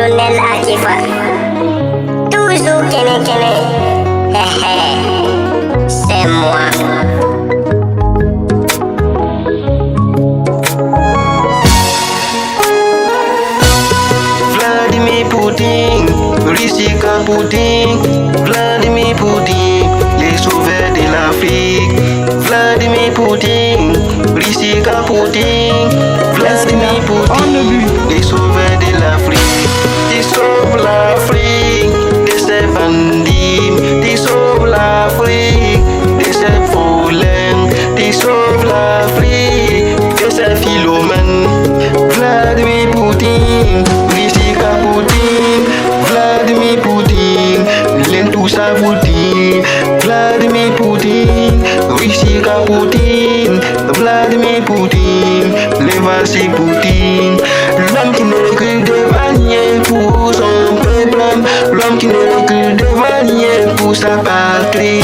colonel Akifa. Toujours kene kene. C'est moi. Vladimir Poutine, Rusika Poutine, Vladimir Poutine, les sauveurs de l'Afrique. Vladimir Poutine, Rusika Poutine, Vladimir Poutine, les sauveurs de l'Afrique. Ils sauvent l'Afrique de ces bandits, ils sauvent l'Afrique de ces voleurs, ils sauvent l'Afrique de ces philomènes. Vladimir Poutine, Rusika Poutine, Vladimir Poutine, l'intouchable Poutine, Vladimir Poutine, Rusika Poutine, Vladimir Poutine, l'évasé Poutine, l'homme qui ne recule devant rien pour son peuple, l'homme qui ne recule devant rien pour sa patrie,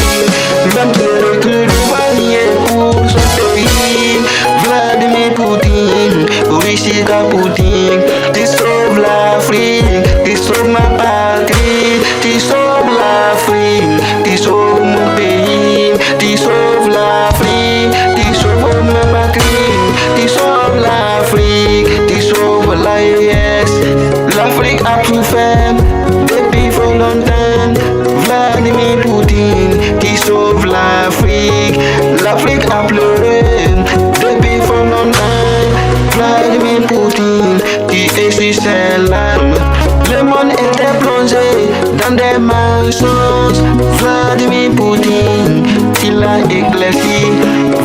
l'homme qui ne recule devant rien pour son pays. Vladimir Poutine, Rusika Poutine, tu sauves l'Afrique, tu sauves ma patrie, tu sauves l'Afrique, tu sauves mon pays, tu sauves l'Afrique, tu sauves ma patrie, tu sauves l'Afrique, tu sauves l'AES. L'Afrique a souffert depuis fort longtemps. Vladimir Poutine, qui sauve l'Afrique. L'Afrique a pleuré depuis fort longtemps. Vladimir Poutine, qui essuie ses larmes. Le monde était plongé dans des mensonges. Vladimir Poutine, il a éclairci.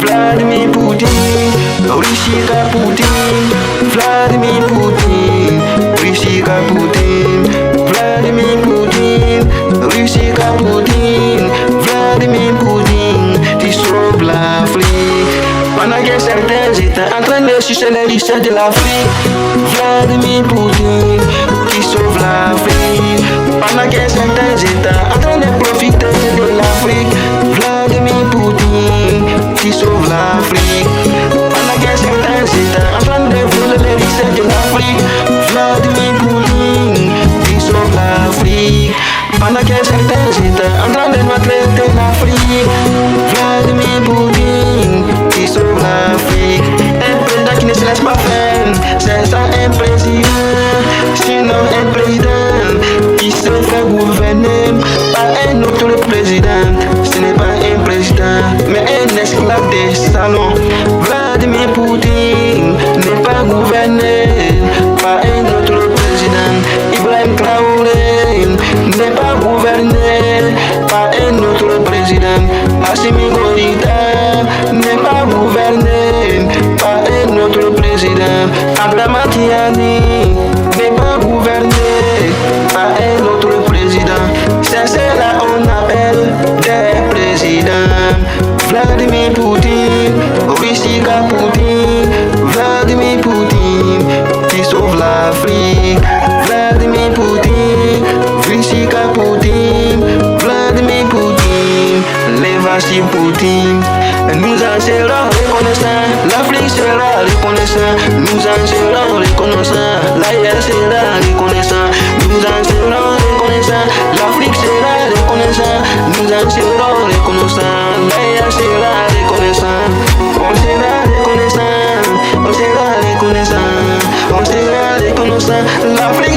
Vladimir Poutine, Rusika Poutine, Vladimir Poutine, Rusika Poutine, Vladimir Poutine, Rusika Poutine, Vladimir Poutine, tu sauves l'Afrique. Pendant que certains étaient en train de sucer les richesses de l'Afrique, Vladimir Poutine, qui sauve l'Afrique. Pendant que certains étaient en train de profiter de l'Afrique, Vladimir Poutine, qui sauve l'Afrique. Pendant que certains étaient en train de voler les richesses de l'Afrique, Vladimir Poutine, qui sauve l'Afrique. Pendant que certains étaient en train de maltraiter l'Afrique, Vladimir Poutine, qui sauve l'Afrique. Un président qui ne se laisse pas faire, c'est ça un président. Sinon un président qui se fait gouverner par un autre président. Ce n'est pas un président, mais un esclave de salon. Vladimir Poutine n'est pas gouverné par un autre président. Ibrahim Traoré n'est pas gouverné par un autre président. Assimi Goïta n'est pas gouverné par un autre président. Abraham Tiani n'est pas gouverné par un autre président. C'est cela on appelle des présidents. Vladimir Poutine, Rusika Poutine, Vladimir Poutine, qui sauve l'Afrique. Vladimir Poutine, Rusika Poutine, Vladimir Poutine, l'évasé Poutine. Nous en serons reconnaissants, l'Afrique sera reconnaissant, nous en serons reconnaissants, l'AES sera reconnaissant, nous en serons reconnaissants, l'Afrique sera reconnaissant, nous en serons reconnaissants, l'AES sera reconnaissant, on sera reconnaissant, on sera reconnaissant, on sera reconnaissant, l'Afrique